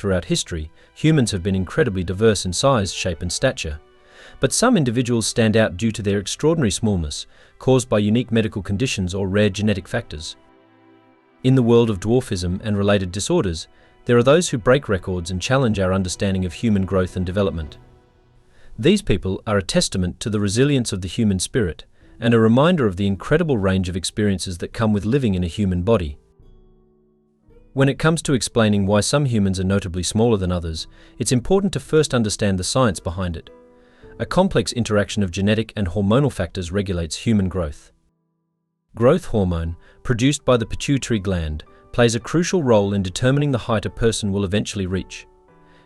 throughout history, humans have been incredibly diverse in size, shape, and stature. But some individuals stand out due to their extraordinary smallness, caused by unique medical conditions or rare genetic factors. In the world of dwarfism and related disorders, there are those who break records and challenge our understanding of human growth and development. These people are a testament to the resilience of the human spirit and a reminder of the incredible range of experiences that come with living in a human body. When it comes to explaining why some humans are notably smaller than others, it's important to first understand the science behind it. A complex interaction of genetic and hormonal factors regulates human growth. Growth hormone, produced by the pituitary gland, plays a crucial role in determining the height a person will eventually reach.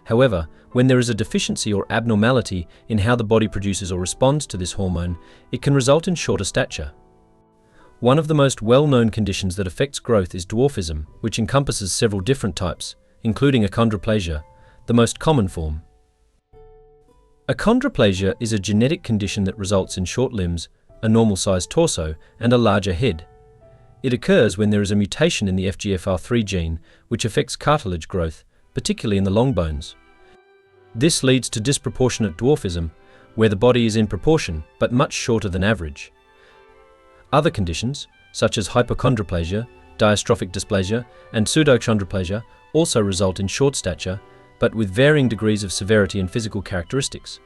However, when there is a deficiency or abnormality in how the body produces or responds to this hormone, it can result in shorter stature. One of the most well-known conditions that affects growth is dwarfism, which encompasses several different types, including achondroplasia, the most common form. Achondroplasia is a genetic condition that results in short limbs, a normal-sized torso, and a larger head. It occurs when there is a mutation in the FGFR3 gene, which affects cartilage growth, particularly in the long bones. This leads to disproportionate dwarfism, where the body is in proportion but much shorter than average. Other conditions, such as hypochondroplasia, dystrophic dysplasia, and pseudoachondroplasia, also result in short stature, but with varying degrees of severity and physical characteristics.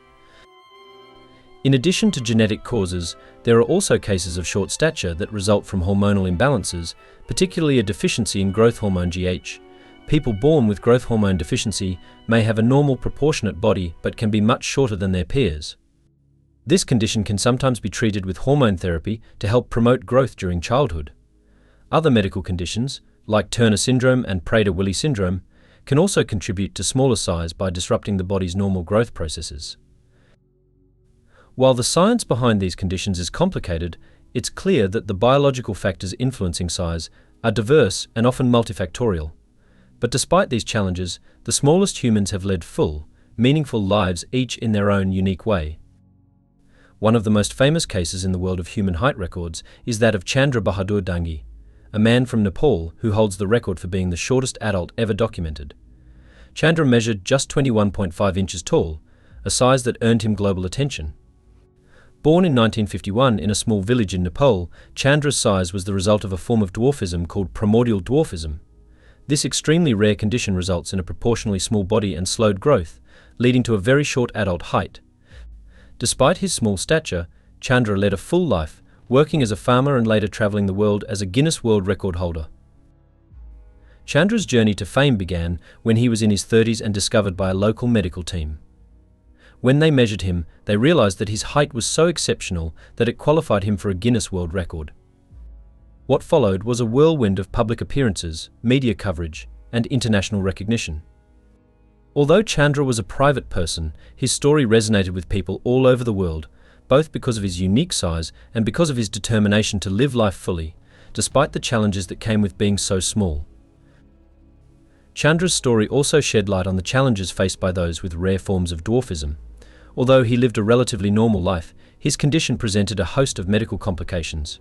In addition to genetic causes, there are also cases of short stature that result from hormonal imbalances, particularly a deficiency in growth hormone GH. People born with growth hormone deficiency may have a normal proportionate body but can be much shorter than their peers. This condition can sometimes be treated with hormone therapy to help promote growth during childhood. Other medical conditions, like Turner syndrome and Prader-Willi syndrome, can also contribute to smaller size by disrupting the body's normal growth processes. While the science behind these conditions is complicated, it's clear that the biological factors influencing size are diverse and often multifactorial. But despite these challenges, the smallest humans have led full, meaningful lives, each in their own unique way. One of the most famous cases in the world of human height records is that of Chandra Bahadur Dangi, a man from Nepal who holds the record for being the shortest adult ever documented. Chandra measured just 21.5 inches tall, a size that earned him global attention. Born in 1951 in a small village in Nepal, Chandra's size was the result of a form of dwarfism called primordial dwarfism. This extremely rare condition results in a proportionally small body and slowed growth, leading to a very short adult height. Despite his small stature, Chandra led a full life, working as a farmer and later traveling the world as a Guinness World Record holder. Chandra's journey to fame began when he was in his 30s and discovered by a local medical team. When they measured him, they realized that his height was so exceptional that it qualified him for a Guinness World Record. What followed was a whirlwind of public appearances, media coverage, and international recognition. Although Chandra was a private person, his story resonated with people all over the world, both because of his unique size and because of his determination to live life fully, despite the challenges that came with being so small. Chandra's story also shed light on the challenges faced by those with rare forms of dwarfism. Although he lived a relatively normal life, his condition presented a host of medical complications.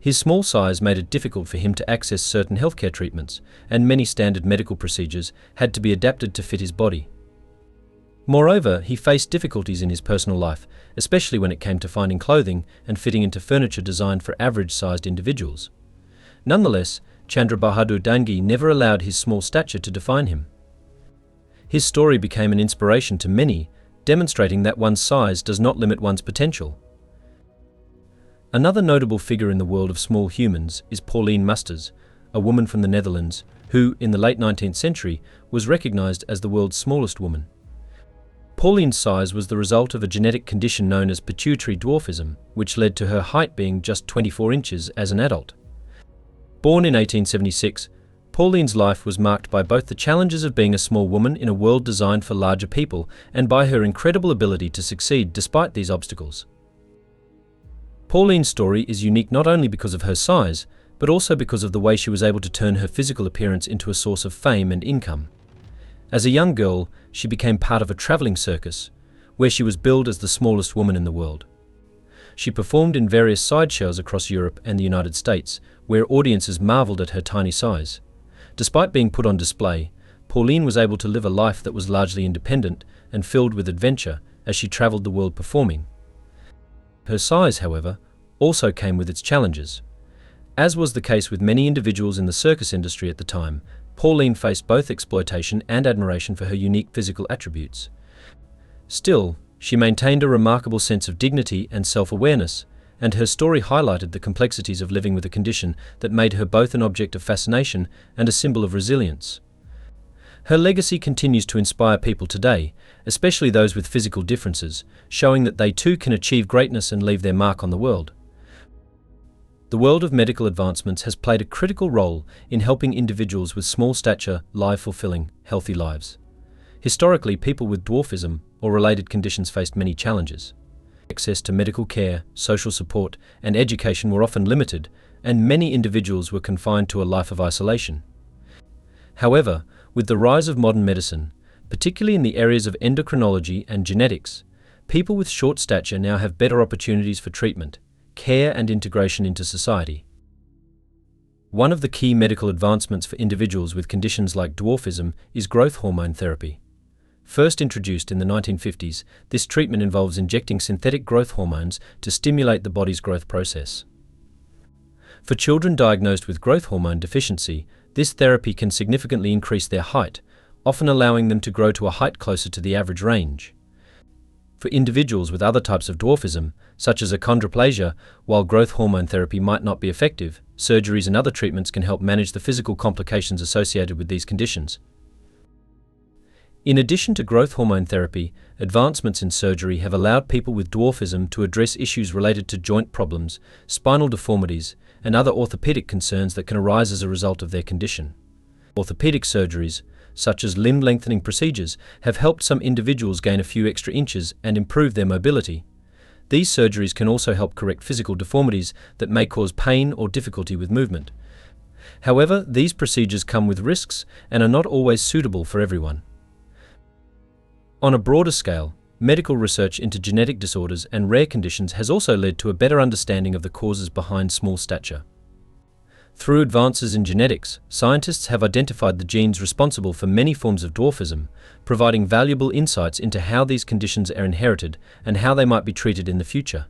His small size made it difficult for him to access certain healthcare treatments, and many standard medical procedures had to be adapted to fit his body. Moreover, he faced difficulties in his personal life, especially when it came to finding clothing and fitting into furniture designed for average-sized individuals. Nonetheless, Chandra Bahadur Dangi never allowed his small stature to define him. His story became an inspiration to many, demonstrating that one's size does not limit one's potential. Another notable figure in the world of small humans is Pauline Musters, a woman from the Netherlands, who, in the late 19th century, was recognized as the world's smallest woman. Pauline's size was the result of a genetic condition known as pituitary dwarfism, which led to her height being just 24 inches as an adult. Born in 1876, Pauline's life was marked by both the challenges of being a small woman in a world designed for larger people and by her incredible ability to succeed despite these obstacles. Pauline's story is unique not only because of her size, but also because of the way she was able to turn her physical appearance into a source of fame and income. As a young girl, she became part of a traveling circus, where she was billed as the smallest woman in the world. She performed in various sideshows across Europe and the United States, where audiences marveled at her tiny size. Despite being put on display, Pauline was able to live a life that was largely independent and filled with adventure as she traveled the world performing. Her size, however, also came with its challenges. As was the case with many individuals in the circus industry at the time, Pauline faced both exploitation and admiration for her unique physical attributes. Still, she maintained a remarkable sense of dignity and self-awareness, and her story highlighted the complexities of living with a condition that made her both an object of fascination and a symbol of resilience. Her legacy continues to inspire people today, especially those with physical differences, showing that they too can achieve greatness and leave their mark on the world. The world of medical advancements has played a critical role in helping individuals with small stature live fulfilling, healthy lives. Historically, people with dwarfism or related conditions faced many challenges. Access to medical care, social support, and education were often limited, and many individuals were confined to a life of isolation. However, with the rise of modern medicine, particularly in the areas of endocrinology and genetics, people with short stature now have better opportunities for treatment, care, and integration into society. One of the key medical advancements for individuals with conditions like dwarfism is growth hormone therapy. First introduced in the 1950s, this treatment involves injecting synthetic growth hormones to stimulate the body's growth process. For children diagnosed with growth hormone deficiency, this therapy can significantly increase their height, often allowing them to grow to a height closer to the average range. For individuals with other types of dwarfism, such as achondroplasia, while growth hormone therapy might not be effective, surgeries and other treatments can help manage the physical complications associated with these conditions. In addition to growth hormone therapy, advancements in surgery have allowed people with dwarfism to address issues related to joint problems, spinal deformities, and other orthopedic concerns that can arise as a result of their condition. Orthopedic surgeries, such as limb lengthening procedures, have helped some individuals gain a few extra inches and improve their mobility. These surgeries can also help correct physical deformities that may cause pain or difficulty with movement. However, these procedures come with risks and are not always suitable for everyone. On a broader scale, medical research into genetic disorders and rare conditions has also led to a better understanding of the causes behind small stature. Through advances in genetics, scientists have identified the genes responsible for many forms of dwarfism, providing valuable insights into how these conditions are inherited and how they might be treated in the future.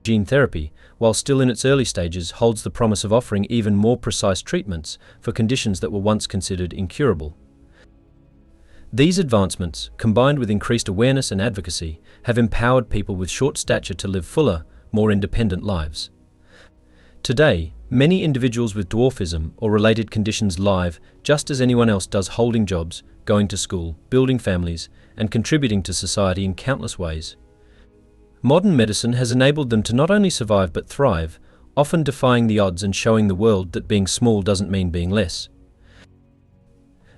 Gene therapy, while still in its early stages, holds the promise of offering even more precise treatments for conditions that were once considered incurable. These advancements, combined with increased awareness and advocacy, have empowered people with short stature to live fuller, more independent lives. Today, many individuals with dwarfism or related conditions live just as anyone else does, holding jobs, going to school, building families, and contributing to society in countless ways. Modern medicine has enabled them to not only survive but thrive, often defying the odds and showing the world that being small doesn't mean being less.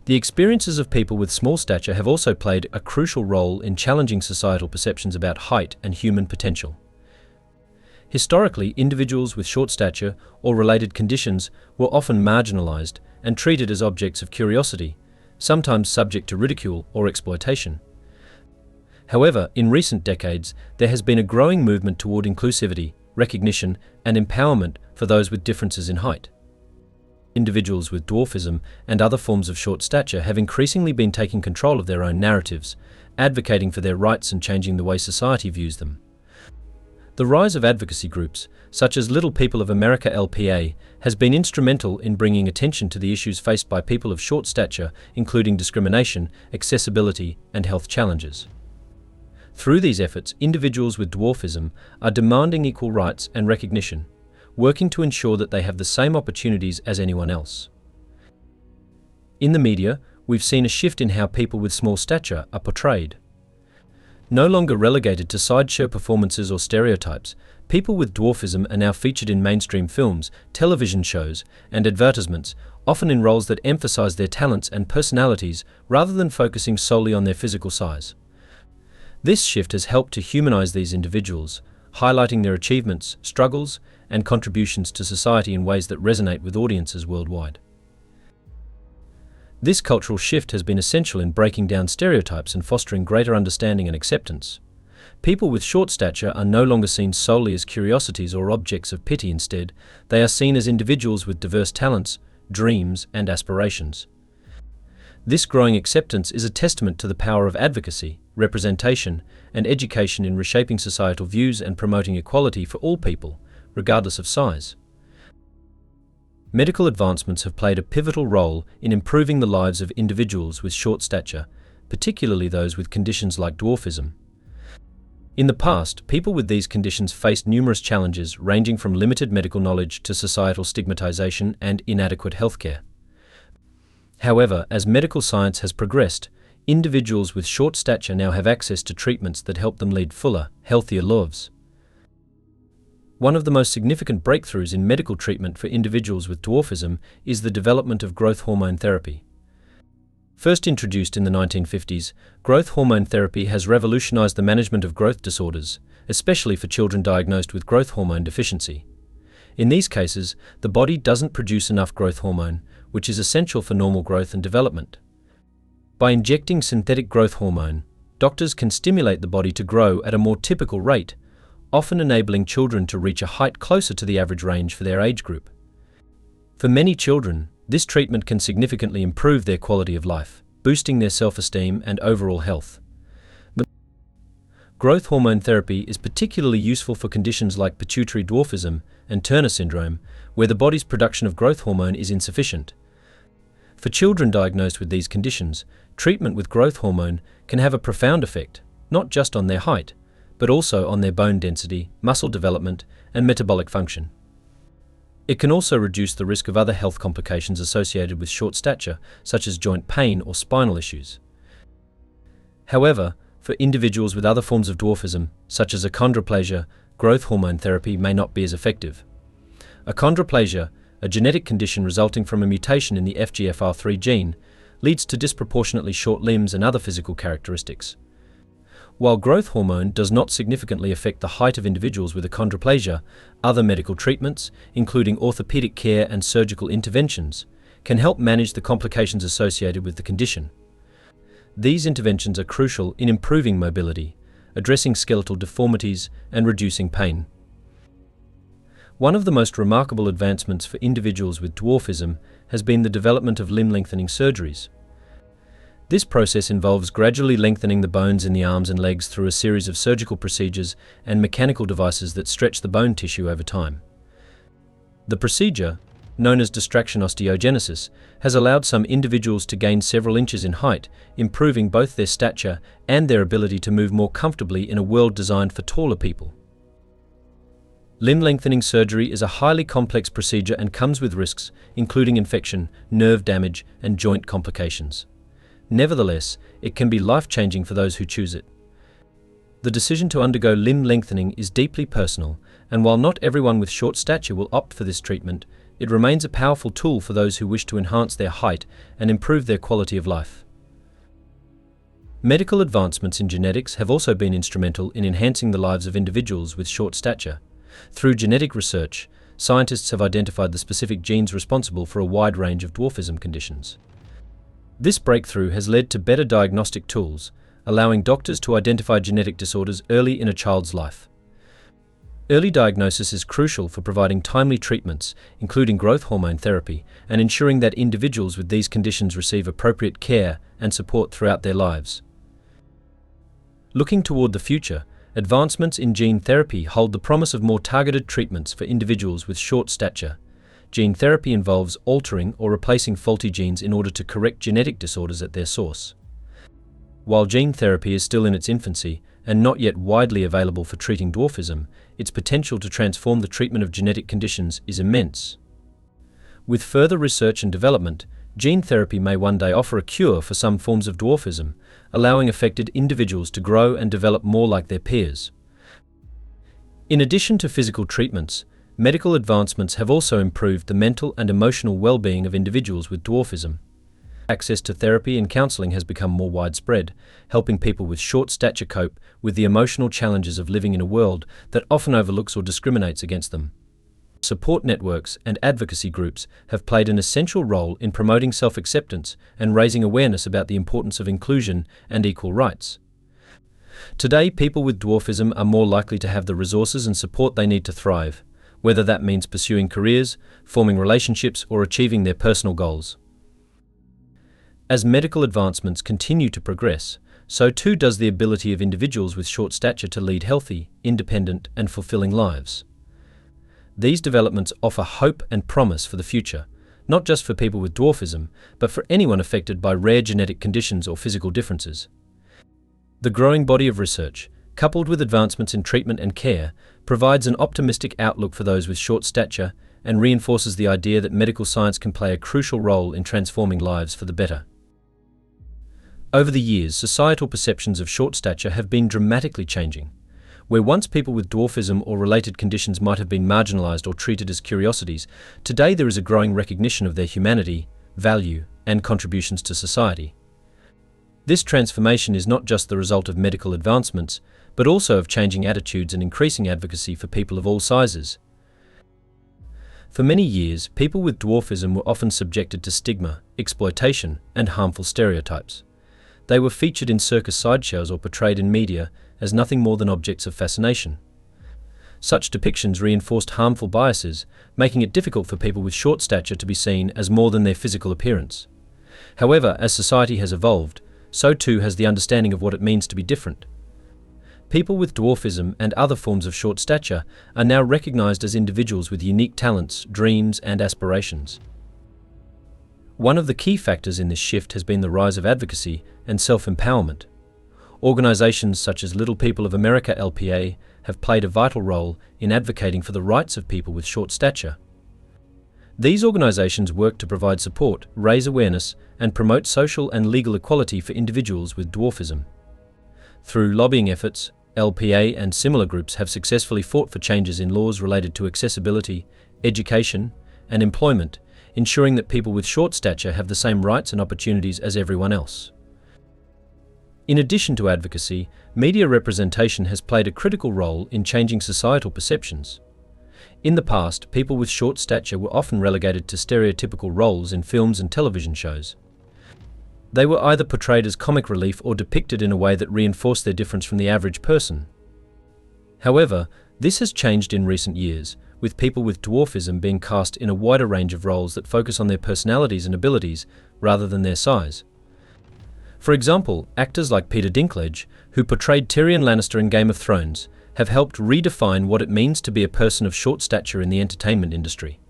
The experiences of people with small stature have also played a crucial role in challenging societal perceptions about height and human potential. Historically, individuals with short stature or related conditions were often marginalized and treated as objects of curiosity, sometimes subject to ridicule or exploitation. However, in recent decades, there has been a growing movement toward inclusivity, recognition, and empowerment for those with differences in height. Individuals with dwarfism and other forms of short stature have increasingly been taking control of their own narratives, advocating for their rights and changing the way society views them. The rise of advocacy groups, such as Little People of America (LPA), has been instrumental in bringing attention to the issues faced by people of short stature, including discrimination, accessibility, and health challenges. Through these efforts, individuals with dwarfism are demanding equal rights and recognition, working to ensure that they have the same opportunities as anyone else. In the media, we've seen a shift in how people with small stature are portrayed. No longer relegated to sideshow performances or stereotypes, people with dwarfism are now featured in mainstream films, television shows, and advertisements, often in roles that emphasize their talents and personalities rather than focusing solely on their physical size. This shift has helped to humanize these individuals, highlighting their achievements, struggles, and contributions to society in ways that resonate with audiences worldwide. This cultural shift has been essential in breaking down stereotypes and fostering greater understanding and acceptance. People with short stature are no longer seen solely as curiosities or objects of pity. Instead, they are seen as individuals with diverse talents, dreams, and aspirations. This growing acceptance is a testament to the power of advocacy, representation, and education in reshaping societal views and promoting equality for all people, regardless of size. Medical advancements have played a pivotal role in improving the lives of individuals with short stature, particularly those with conditions like dwarfism. In the past, people with these conditions faced numerous challenges ranging from limited medical knowledge to societal stigmatization and inadequate healthcare. However, as medical science has progressed, individuals with short stature now have access to treatments that help them lead fuller, healthier lives. One of the most significant breakthroughs in medical treatment for individuals with dwarfism is the development of growth hormone therapy. First introduced in the 1950s, growth hormone therapy has revolutionized the management of growth disorders, especially for children diagnosed with growth hormone deficiency. In these cases, the body doesn't produce enough growth hormone, which is essential for normal growth and development. By injecting synthetic growth hormone, doctors can stimulate the body to grow at a more typical rate, often enabling children to reach a height closer to the average range for their age group. For many children, this treatment can significantly improve their quality of life, boosting their self-esteem and overall health. Growth hormone therapy is particularly useful for conditions like pituitary dwarfism and Turner syndrome, where the body's production of growth hormone is insufficient. For children diagnosed with these conditions, treatment with growth hormone can have a profound effect, not just on their height, but also on their bone density, muscle development, and metabolic function. It can also reduce the risk of other health complications associated with short stature, such as joint pain or spinal issues. However, for individuals with other forms of dwarfism, such as achondroplasia, growth hormone therapy may not be as effective. Achondroplasia, a genetic condition resulting from a mutation in the FGFR3 gene, leads to disproportionately short limbs and other physical characteristics. While growth hormone does not significantly affect the height of individuals with achondroplasia, other medical treatments, including orthopedic care and surgical interventions, can help manage the complications associated with the condition. These interventions are crucial in improving mobility, addressing skeletal deformities, and reducing pain. One of the most remarkable advancements for individuals with dwarfism has been the development of limb lengthening surgeries. This process involves gradually lengthening the bones in the arms and legs through a series of surgical procedures and mechanical devices that stretch the bone tissue over time. The procedure, known as distraction osteogenesis, has allowed some individuals to gain several inches in height, improving both their stature and their ability to move more comfortably in a world designed for taller people. Limb lengthening surgery is a highly complex procedure and comes with risks, including infection, nerve damage, and joint complications. Nevertheless, it can be life-changing for those who choose it. The decision to undergo limb lengthening is deeply personal, and while not everyone with short stature will opt for this treatment, it remains a powerful tool for those who wish to enhance their height and improve their quality of life. Medical advancements in genetics have also been instrumental in enhancing the lives of individuals with short stature. Through genetic research, scientists have identified the specific genes responsible for a wide range of dwarfism conditions. This breakthrough has led to better diagnostic tools, allowing doctors to identify genetic disorders early in a child's life. Early diagnosis is crucial for providing timely treatments, including growth hormone therapy, and ensuring that individuals with these conditions receive appropriate care and support throughout their lives. Looking toward the future, advancements in gene therapy hold the promise of more targeted treatments for individuals with short stature. Gene therapy involves altering or replacing faulty genes in order to correct genetic disorders at their source. While gene therapy is still in its infancy and not yet widely available for treating dwarfism, its potential to transform the treatment of genetic conditions is immense. With further research and development, gene therapy may one day offer a cure for some forms of dwarfism, allowing affected individuals to grow and develop more like their peers. In addition to physical treatments, medical advancements have also improved the mental and emotional well-being of individuals with dwarfism. Access to therapy and counseling has become more widespread, helping people with short stature cope with the emotional challenges of living in a world that often overlooks or discriminates against them. Support networks and advocacy groups have played an essential role in promoting self-acceptance and raising awareness about the importance of inclusion and equal rights. Today, people with dwarfism are more likely to have the resources and support they need to thrive, whether that means pursuing careers, forming relationships, or achieving their personal goals. As medical advancements continue to progress, so too does the ability of individuals with short stature to lead healthy, independent, and fulfilling lives. These developments offer hope and promise for the future, not just for people with dwarfism, but for anyone affected by rare genetic conditions or physical differences. The growing body of research, coupled with advancements in treatment and care, provides an optimistic outlook for those with short stature and reinforces the idea that medical science can play a crucial role in transforming lives for the better. Over the years, societal perceptions of short stature have been dramatically changing. Where once people with dwarfism or related conditions might have been marginalized or treated as curiosities, today there is a growing recognition of their humanity, value, and contributions to society. This transformation is not just the result of medical advancements, but also of changing attitudes and increasing advocacy for people of all sizes. For many years, people with dwarfism were often subjected to stigma, exploitation, and harmful stereotypes. They were featured in circus sideshows or portrayed in media as nothing more than objects of fascination. Such depictions reinforced harmful biases, making it difficult for people with short stature to be seen as more than their physical appearance. However, as society has evolved, so too has the understanding of what it means to be different. People with dwarfism and other forms of short stature are now recognized as individuals with unique talents, dreams, and aspirations. One of the key factors in this shift has been the rise of advocacy and self-empowerment. Organizations such as Little People of America (LPA) have played a vital role in advocating for the rights of people with short stature. These organizations work to provide support, raise awareness, and promote social and legal equality for individuals with dwarfism. Through lobbying efforts, LPA and similar groups have successfully fought for changes in laws related to accessibility, education, and employment, ensuring that people with short stature have the same rights and opportunities as everyone else. In addition to advocacy, media representation has played a critical role in changing societal perceptions. In the past, people with short stature were often relegated to stereotypical roles in films and television shows. They were either portrayed as comic relief or depicted in a way that reinforced their difference from the average person. However, this has changed in recent years, with people with dwarfism being cast in a wider range of roles that focus on their personalities and abilities rather than their size. For example, actors like Peter Dinklage, who portrayed Tyrion Lannister in Game of Thrones, have helped redefine what it means to be a person of short stature in the entertainment industry.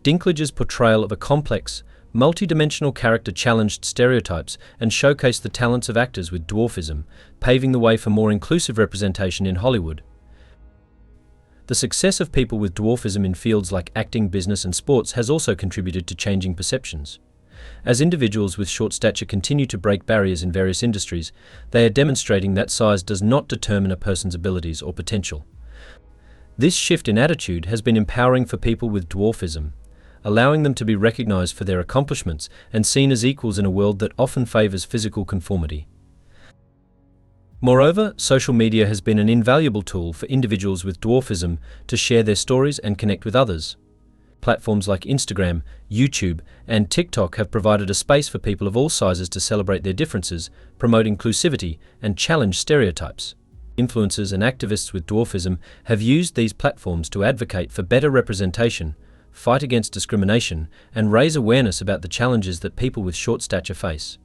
Dinklage's portrayal of a complex, multi-dimensional character challenged stereotypes and showcased the talents of actors with dwarfism, paving the way for more inclusive representation in Hollywood. The success of people with dwarfism in fields like acting, business, and sports has also contributed to changing perceptions. As individuals with short stature continue to break barriers in various industries, they are demonstrating that size does not determine a person's abilities or potential. This shift in attitude has been empowering for people with dwarfism, allowing them to be recognized for their accomplishments and seen as equals in a world that often favors physical conformity. Moreover, social media has been an invaluable tool for individuals with dwarfism to share their stories and connect with others. Platforms like Instagram, YouTube, and TikTok have provided a space for people of all sizes to celebrate their differences, promote inclusivity, and challenge stereotypes. Influencers and activists with dwarfism have used these platforms to advocate for better representation, fight against discrimination, and raise awareness about the challenges that people with short stature face.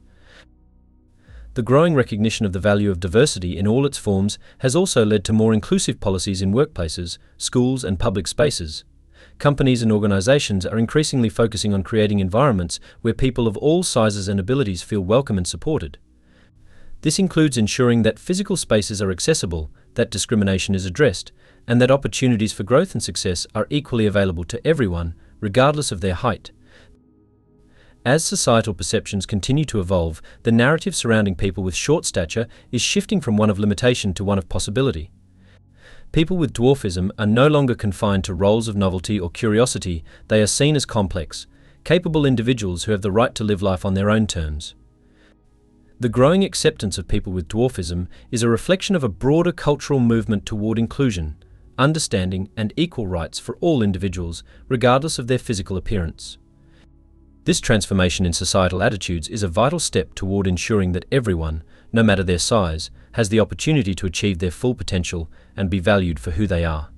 The growing recognition of the value of diversity in all its forms has also led to more inclusive policies in workplaces, schools, and public spaces. Companies and organizations are increasingly focusing on creating environments where people of all sizes and abilities feel welcome and supported. This includes ensuring that physical spaces are accessible, that discrimination is addressed, and that opportunities for growth and success are equally available to everyone, regardless of their height. As societal perceptions continue to evolve, the narrative surrounding people with short stature is shifting from one of limitation to one of possibility. People with dwarfism are no longer confined to roles of novelty or curiosity. They are seen as complex, capable individuals who have the right to live life on their own terms. The growing acceptance of people with dwarfism is a reflection of a broader cultural movement toward inclusion, understanding, and equal rights for all individuals, regardless of their physical appearance. This transformation in societal attitudes is a vital step toward ensuring that everyone, no matter their size, has the opportunity to achieve their full potential and be valued for who they are.